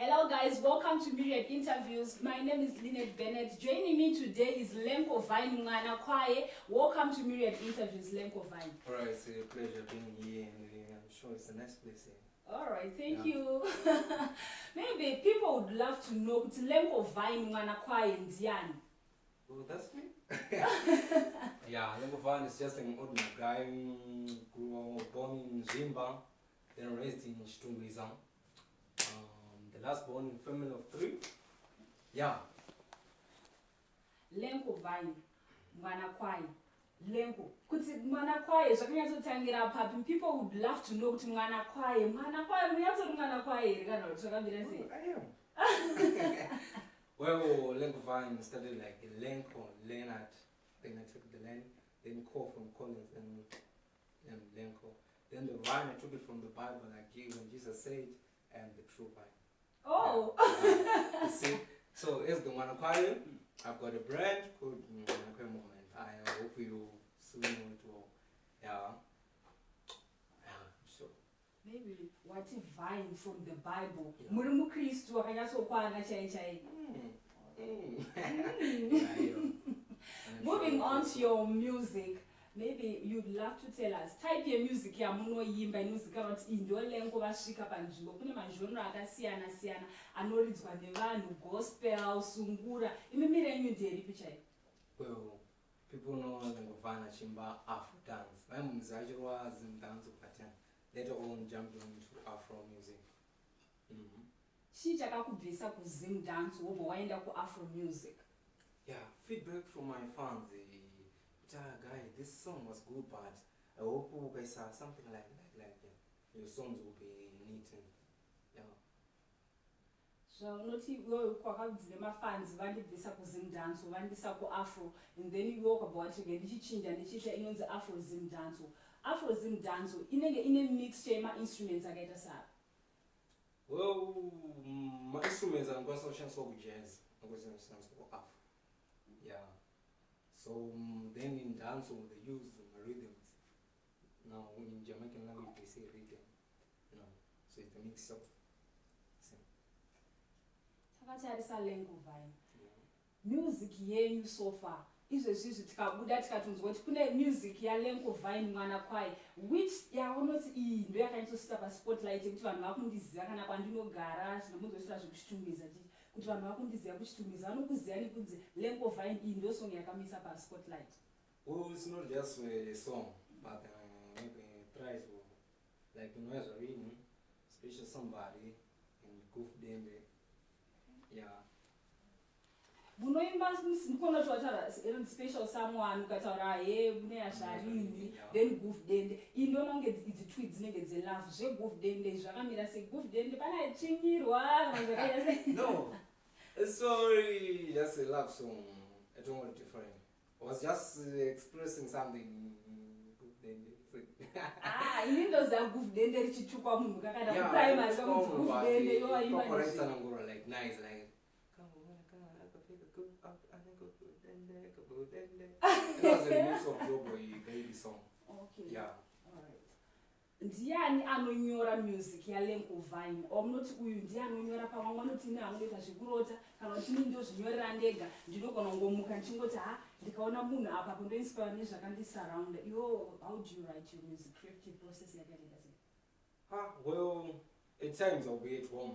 Hello guys, welcome to Myriad Interviews. My name is Lynette Bennett. Joining me today is Lenko Vine Mwanakwaye. Welcome to Myriad Interviews, Lenko Vine. Alright, it's a pleasure being here and I'm sure it's a nice place here. Alright, thank you. Maybe people would love to know it's Lenko Vine Mwanakwaye Ndiani. Oh, that's me? Yeah, Lenko Vine is just an ordinary guy born in Zimbabwe, then raised in Chitungwiza. The last born in family of 3. Yeah. Lenko Vine Mwanakwaye. Lenko. Kuti Mwanakwaye zvakanyatsotangira papi. People would love to know kuti Mwanakwaye. Mwanakwaye munyatsotori Mwanakwaye kana kuti zvakambira sei? I am. Well, Lenko Vine started like a Lenko, Leonard. Then I took the Len, then Ko from Collins, and Lenko. Then the Vine, I took it from the Bible, like when Jesus said, I am the true vine. Oh! Yeah. You see? So, as the Mwanakwaye, I've got a brand called Mwanakwaye Movement. I hope you soon know it all. Yeah. Sure. Maybe what if vine from the Bible? Muri Kristu wakanyatsokwanga chai. Moving on to your music, maybe you'd love to tell us type your music yamunoimba inozikana kuti ndo Lenko vasvika panzvimbo. Kune mazhonro akasiyana siyana anoridzwa nevanhu, gospel, sungura. Imimire yenyu nderipi chai? Well, people know Lenko Vine achimba Afro dance. Vaimunzi achirwa Zim dance ukatana. Later on jumped into Afro music. Chii chakakubvisa kuZim dance wobva waenda kuAfro music? Yeah, feedback from my fans. Guy, this song was good, but I hope you guys saw something like your songs will be neat and yeah. Zvaunoti iwewe kwakabvire mafans vandibvisa kuZim dance vandisa kuAfro, and then iwewe ukabva wati ndichichinja ndichiita inonzi Afro Zim dance. Afro Zim dance inenge ine mixture yema-instruments akaita sari. Well, my instruments are going to sound so jazz. I'm going to sound so Afro. Yeah. So then in dance they use rhythms. Now in Jamaican language they say rhythm. You know, so it's a mix up. Takatarisa Lenko Vine. Music yenyu so far. Izvezvi tikabuda tikatonzwa kuti kune music yaLenko Vine Mwanakwaye, which yaunoti iyi ndo yakanyatsoiswa paspotlight yekuti vanhu vakundiziva kana kwandinogara zvinombonzosvika zvekuchitungwiza kuti vanhu vakundiziva kuchitungwiza vanokuziva nekunzi Lenko Vine iyi ndo song yakamisa paspotlight. Well, it's not just a song, but maybe a prize or like you know as a ring, special somebody and goof them. Yeah. Munoimba ndikona kuti wataura special someone ukataura mune yazvarini then goof dende. Iyi ndoona kunge idzi tweets dzinenge dzelove zvegoof dende zvakamira sei? Goof dende pana chinyirwa zvakaita sei? No. It's sorry, just a love song. I don't want it different. I was just expressing something. Ini ndoziva goof dende richitukwa munhu kakada kuprimary kakunzi goof dende yowaimba like nice like it was a mix of Joboy baby song. Okay. Yeah. Alright. Ndiani anonyora music yaLenko Vine? Or munoti uyu ndiani anonyora pamwe vanoti ine anoita zvekurota kana kuti ine ndozvinyorera ndega ndinogona kungomuka ndichingoti ndikaona munhu apa kundoinspire nezvakandisurrounda. How do you write your music? Creative process yakaita sei? Well, at times I'll be at home.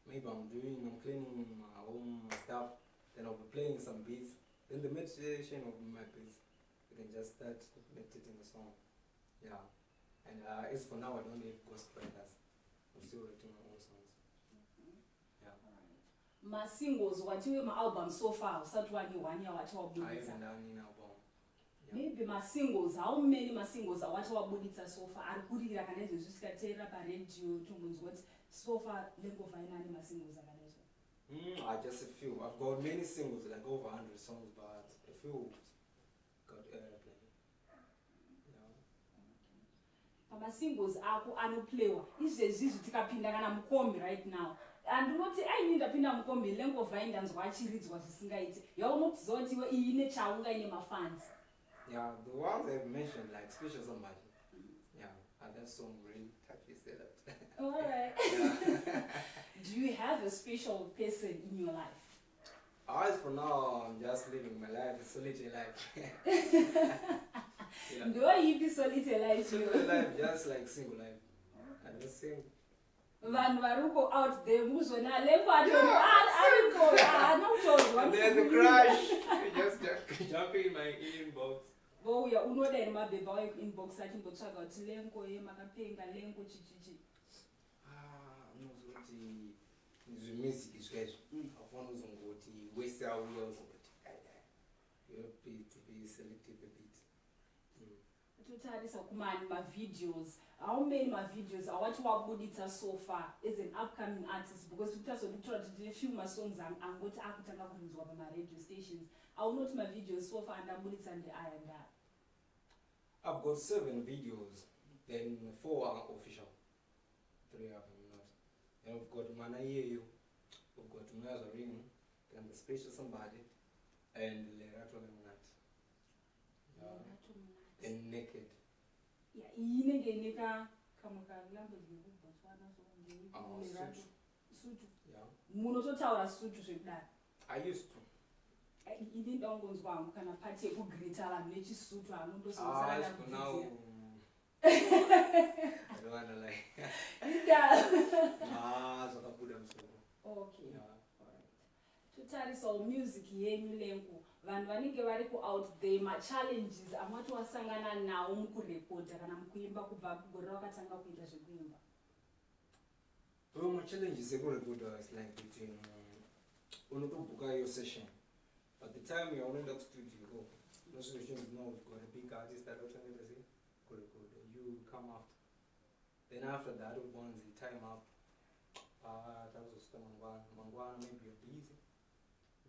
Maybe I'm cleaning my home stuff. Then I'll be playing some beats. Then the meditation of my beats, you can just start meditating the song. Yeah. And as for now, I don't have ghostwriters. I'm still writing my own songs. Yeah. My singles, what you my album so far, such one you 1 year what you I haven't done an album. Yeah. Maybe my singles, how many my singles are what you so far? Are good here, I can just get up a radio to what so far Lenko Vine and my singles are. Just a few. I've got many singles, like over 100 songs, but a few got airplay. Yeah. My singles ako anoplaywa. Izvezvi tikapinda kana mukombi right now. Andinoti ndapinda mukombi Lenko Vine ndanzwa achiridzwa zvisingaiti. Yaunobziva kuti iwe iyi ine chaunga ine mafans. Yeah, the ones I've mentioned, like Special Somebody. Yeah, and that song really touches a lot. Alright. Yeah. Do you have a special person in your life? As for now, I'm just living my life, a solitary life. Yeah. Do I even solitary life? Solitary life, just like single life. I'm just single. Vanhu varuko out there muzona Lenko ariko There's a crash. You just jumping in my inbox. Vouya unoda ine mabhebha wayo inbox achimbotsvaga kuti Lenko makapenga Lenko chichichi. Unozoti music izvezvo afuna uzongoti wese auya uzongoti you have to be selective a bit. Totarisa kumani videos. How many videos are what wabuditsa so far as an upcoming artist? Because tutazokutora kuti few songs angoti akutanga kunzwa pama radio stations. I will not my videos so far and abuditsa and I and that. I've got 7 videos, then 4 are official, 3 of them not. And we've got Mana Yeyo, we've got Nazarin, and the Special Somebody, and Lerato Lemonat. And Naked. Yeah, Inega Kamuka language in Botswana, so Sutu. Yeah. Munototaura Sutu that. I used to. Ini ndongonzwa kana party kugreeta vanhu vechisutu For anondosozana now, I don't wanna lie. Zvakabuda musoro. Okay. Yeah. Alright. Totarisawo music yenyu Lenko. Vanhu vanenge vari out there challenges amati wasangana nawo mukurekodha kana mukuimba kubva kugore wakatanga kuita zvekuimba. My challenges ekurekodha is like between unotobook your session. At the time you are in the studio, those situations know we've got a big artist that don't say you come after. Then after that ones the time up. That was a Mangwana, maybe you're busy.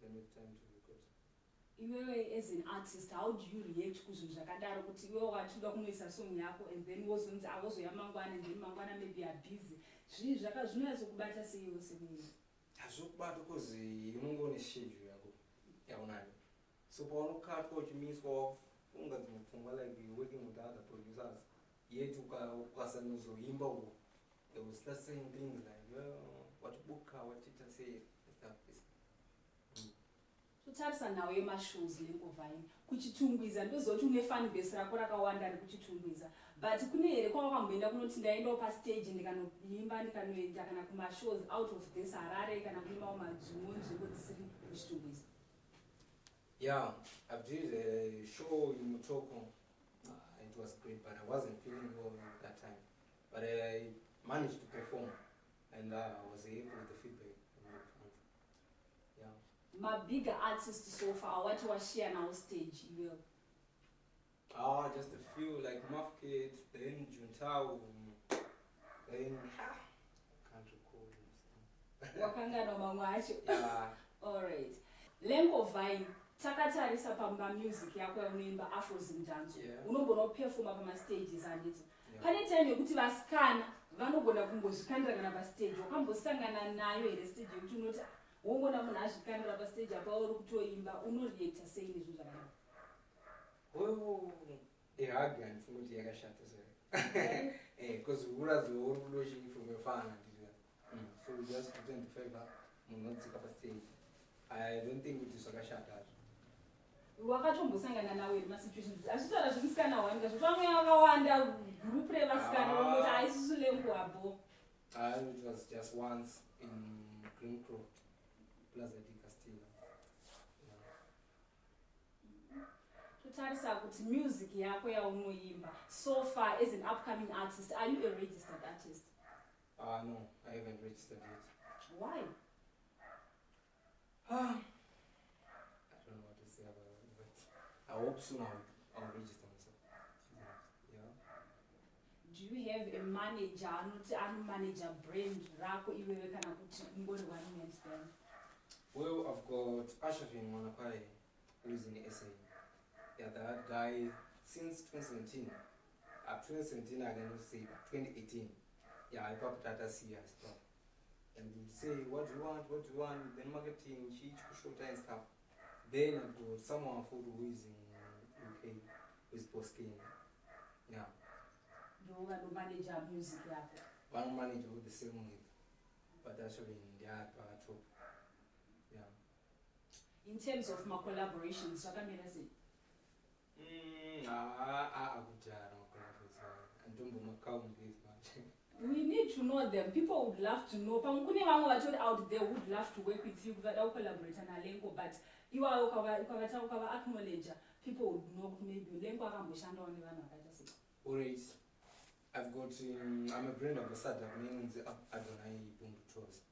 Then we have time to record. Iwewe as an artist, how do you react kuzvinhu zvakadaro kuti iwewe wachida kunoisa song yako and then wozonzi awozoya mangwana and then mangwana maybe are busy. Zvinhu zvinoyatsokubata seiwe semunhu. Hazvokubata because unonga une schedule yako. Yaunani. So paunokatwa uchimiswa funga dzinopfungwa like you're working with other producers. Yet ukasanozoimba uko. They will start saying things like, what book, what teacher say, stuff this. Totarisa nawo yemashows Lenko Vine kuchitungwiza ndozoti une fan base rako rakawanda rekuchitungwiza but kune here kwawakamboenda kunoti ndaendawo pastage ndikanoimba ndikanoenda kana kumashows out of this Harare kana kuimbawo madzimwe nzvimbo dzisiri kuchitungwiza. Yeah, I did a show in Mutoko. It was great, but I wasn't feeling well at that time. But I managed to perform, and I was able with the feedback from my fans. Yeah. My bigger artist so far, what was share now stage? You will. Just a few like Mafkit, then Juntao, then I can't recall them. Wakanga no mangwacho. Yeah. All right. Lenko Vine. Takatarisa pamba music yako unoimba Afro Zimbabwe. Unogona performa pama stages anditi. Pane time yekuti vasikana vanogona kungozvikandira kana pa stage. Wakambosangana nayo here stage yekuti unoti wongona munhu azvikandira pa stage apa uri kutoimba unoreacta sei nezvo zvakadaro. Ihagi andifunga kuti yakashata sare. Because urazi uri kudoshi from your fan anditi. So we just pretend to favor munhu unodzika pa stage. I don't think it is zvakashata. Wakatombosangana nawo iri masituations azvitaura zvekusikana wanga zvamwe yakawanda group revasikana vanoti aisisu Lenko abo. It was just once in Greencroft, Plaza di Castillo. Totarisa kuti music yako yaunoimba so far as an upcoming artist, are you a registered artist? No, I haven't registered yet. Why? I don't know what to say about it, but I hope soon I'll register myself. Yeah. Do you have a manager, not manager brand rako iwewe kana kuti ungori one man's band? Well, I've got Myriad Media, who is in the SA. Yeah, that guy since 2017. 2017 I can say 2018. Yeah, I got data CS stuff. And we say what do you want, then marketing, short and stuff. Then I've got someone who is in UK, who is posting. Yeah. You want to manage our music yako. One manager with the same with. but actually in the art top. Yeah. In terms of my collaborations, I can say. We need to know them. People would love to know. Out there would love to work with you, but I'll collaborate and Lenko. But you are acknowledge. People would know maybe Lenko Akambushanda on Alright. I've got I'm a brand ambassador, means Adonai Bumbu Tours.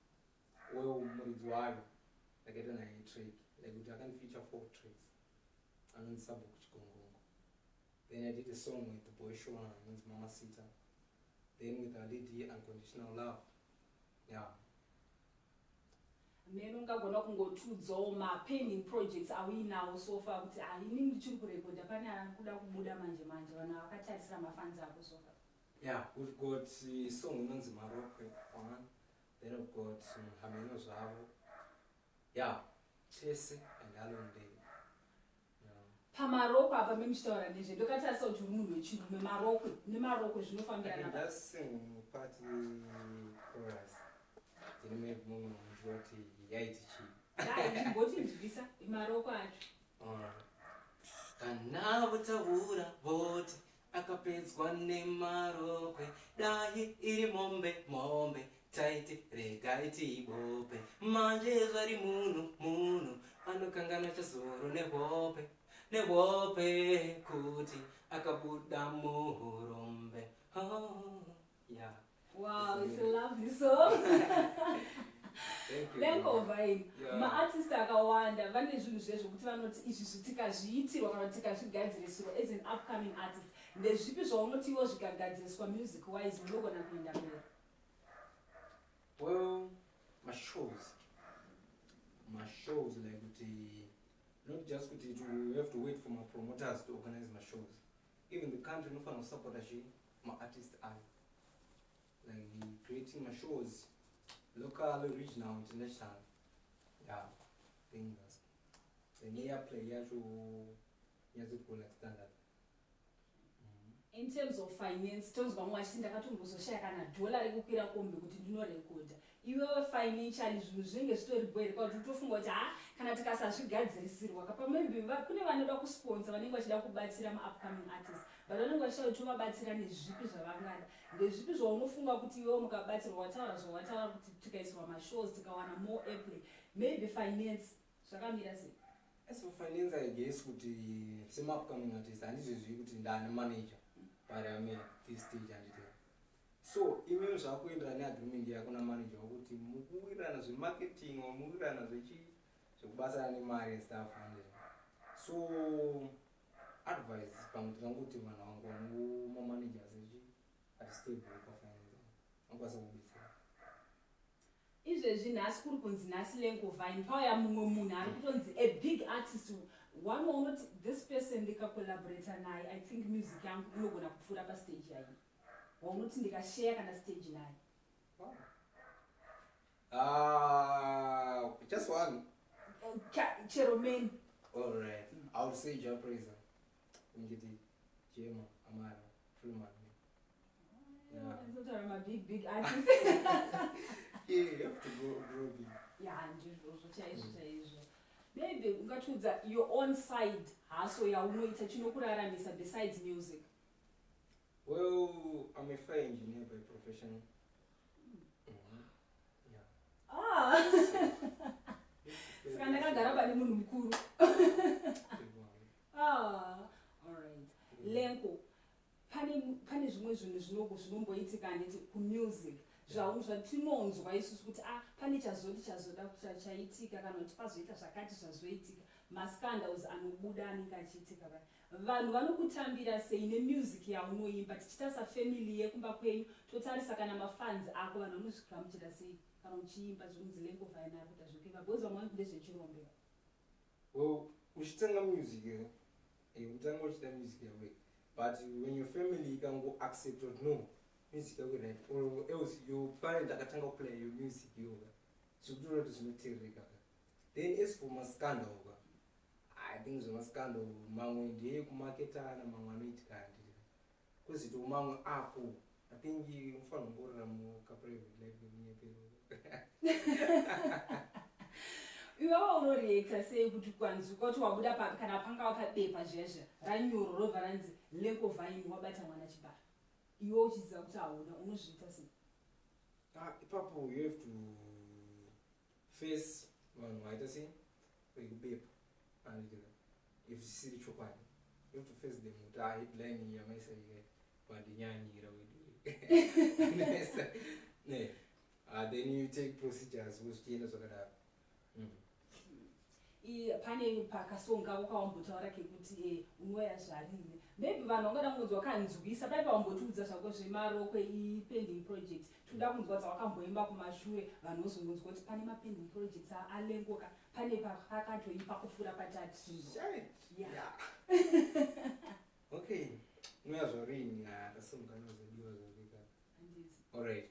Well, Morizuari, like Adonai trick, like I can feature 4 tricks. And then Sabu Chikongo. Then I did a song with the boy Shona, means Mama Sita. Then with a lady Unconditional Love. Yeah. Menunga gona kungotudzo pending projects are we now so far kuti inini chiri kurekodha pane kuda kubuda manje vana vakatarisira mafans ako so far. Yeah, we've got a song in Zimbabwe one. Then we've got Hameno Zavo. Yeah, Chase and Alan Day. Pamaroko apa memishtaura ndezve ndokatarisa kuti uri munhu wechirume nemaroko zvinofambirana. I can just sing party chorus. Maybe more what yaiti chi. Ngoti ndivisa maroko acho. Kana vutaura vote akapedzwa nemarokwe dai iri mombe taiti regaiti ibope manje zvari munhu anokangana chazoro nehope kuti akabuda muhurombe. Yeah. Wow, it's a lovely song. Thank you. Lenko Vine. Ma-artist akawanda vane zvinhu zvezvokuti vanoti izvi tikazviitirwa kana tikazvigadzirisirwa as an upcoming artist. Ndezvipi zvaunotiwo zvikagadziriswa music wise unogona kuenda mberi? Well, my shows like not just you have to wait for my promoters to organize my shows. Even the country no fan support my artist are like creating my shows, local, regional, international. Yeah, things. The near player to like standard. In terms of finance, tonzwa mwachiti ndakatombozoshaya kana dola rekukwira kombe kuti ndinorekodha. Iwewe financially zvinhu zvinenge zvitori bwere kuti utofunga kuti kana tikasazvigadzirisirwa kapa maybe kune vanoda kusponsor vanenge vachida kubatsira ma-upcoming artists, but vanenge vachida kuti vabatsira nezvipi zvavangada. Ndezvipi zvaunofunga kuti iwewe mukabatsirwa wataura kuti tikaiswa mashows tikawana more airplay, maybe finance zvakamira sei? As for finance, I guess kuti some upcoming artists handizvezvi kuti ndane manager. But I mean, this stage and it. So, emails are going to an agreement here, manager, who mukuirana marketing or mukuirana so basa any money and stuff. So, advice from Tanguti Manango, my managers at stable finance. Izvezvi nhasi kuri kunzi nhasi Lenko Vine pauya mumwe munhu ari kutonzi a big artist, one unoti this person ndikacollaborata naye I think music yangu inogona kupfuura pastage yayi, waunoti ndikashare kana stage naye? Just one. Chero many. Alright, I would say Jah Praiser. Ngiti Jema Amara Freeman. Yeah, I thought I'm a big artist. Yeah, you have to grow big. Yeah, and maybe ungatudza your own side haso yaunoita chinokuraramisa besides music. Well, I'm a fire engineer by profession. Saka ndakagara pane munhu mukuru. Alright. Lenko, pane zvimwe zvinhu zvinomboitika ndeti kumusic zvatinonzwa isusu kuti pane chazoda chaitika kana kuti pazoita zvakati zvazoitika, mascandals anobuda anenge achiitika. Vanhu vanokutambira sei nemusic yaunoimba? Tichita safamily yekumba kwenyu totarisa kana mafans ako vanhu vanozvigamuchira sei kana uchiimba zvinonzi Lenko Vine ari kuita zvokimba because vamwe ndezvechirombe? Well, uchitanga music utanga uchita music yawe, but when your family can go accept or no music yawe right, or else your parent akatanga play your music yoga so do not zvinoteereka. Then as for mascandal, I think zvemascandal mamwe ndeye kumaketana mamwe anoitika handiri kuzito mamwe ako I think unofanira kungorora mukaprivate life yemunye. iwewo unoreacta sei kuti kwanzi kuti wabuda kana panga pabepa zvezve ranyoro robva ranzi Lenko Vine wabata mwana chibara, iwe uchiziva kuti hauna, unozviita sei? Ipapo you have to face vanhu vaita sei vekubepa andikira if zvisiri chokwadi, you have to face them kuti headline iyi yamaisa ikai vandinyanyira then you take procedures zvichienda zvakadaro. Pane pakasonga ukawambotaura kekuti unoya zvarine, maybe vanhu vangada kungonzwa kanzwisa pai pawambotiudza zvako zvemarokwe pending project, toda kunzwa dzawakamboimba kumashure vanhu vozongonzwa kuti pane mapending projects alengoka, pane pakatoipa kufura patatu. Okay, unoya zvarini akasongana zodiwa zvavika. Alright.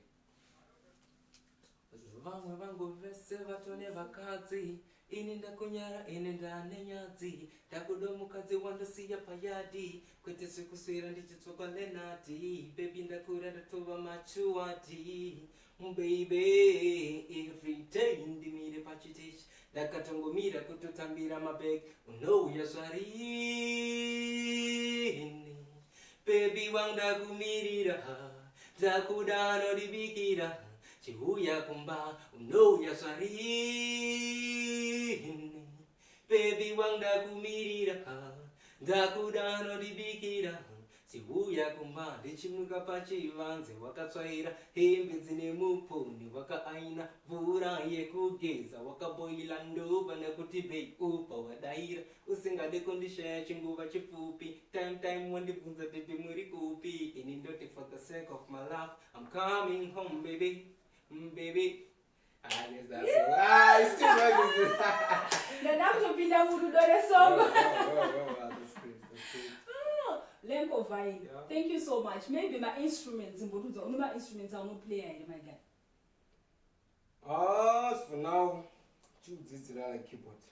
Vamwe vangu vese vatone vakadzi, ini ndakunyara ini ndane nyadzi, ndakudo mukadzi wandosiya payadi, kwete zvekuswera ndichitsoka lenati, baby ndakura ndatova machuati, baby every day ndimire pachiteshi, ndakatongomira kutotambira mabeg, unouya zvarini, baby wangu ndakumirira, ndakuda nodibikira, chihuya kumba unouya zvarini, baby wangu ndakumirira, ndakuda nodibikira, chihuya kumba ndichimuka pachivanze wakatsvaira hembe dzine muponi wakaaina mvura yekugeza wakaboila ndova nekuti bei upa wadaira usingade kundishaya chinguva chipfupi time wandibvunza baby muri kupi ini ndoti for the sake of my love I'm coming home baby. Baby, it's still working. Ndakutopinda mududore song. That's great. Lenko Vine, thank you so much. Maybe my instruments, my instruments are not player, my guy. For now, choose this like keyboard.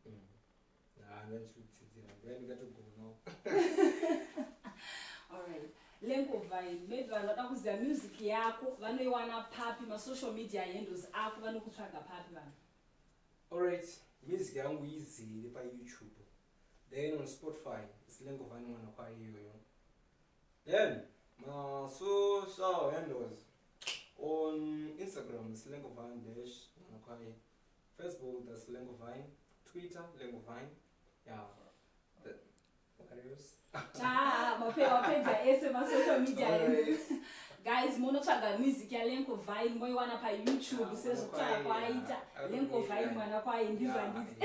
I'm not choosing it. When you got to go now. All right. Lenko Vine, maybe vanoda kuziva music yako vanoiwana papi, masocial media handles ako vanokutsvaga papi vanhu? Alright, music yangu izere pa YouTube. Then on Spotify, it's Lenko Vine Mwanakwaye iyoyo. Then my social handles on Instagram is Lenko Vine Mwanakwaye. Facebook that's Lenko Vine. Twitter Lenko Vine. Yeah. What else? Mapedza ese masocial media handles. Guys, munotsvaga music yaLenko Vine moiwana pa YouTube sezvokutaura kwaita Lenko Vine Mwanakwaye ndizvo handiti.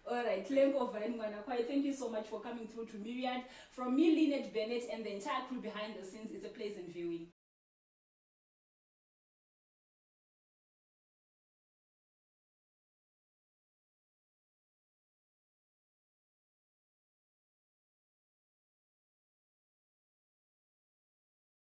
Alright, Lenko Vine Mwanakwaye, thank you so much for coming through to Myriad. From me, Lynette Bennett, and the entire crew behind the scenes, it's a pleasant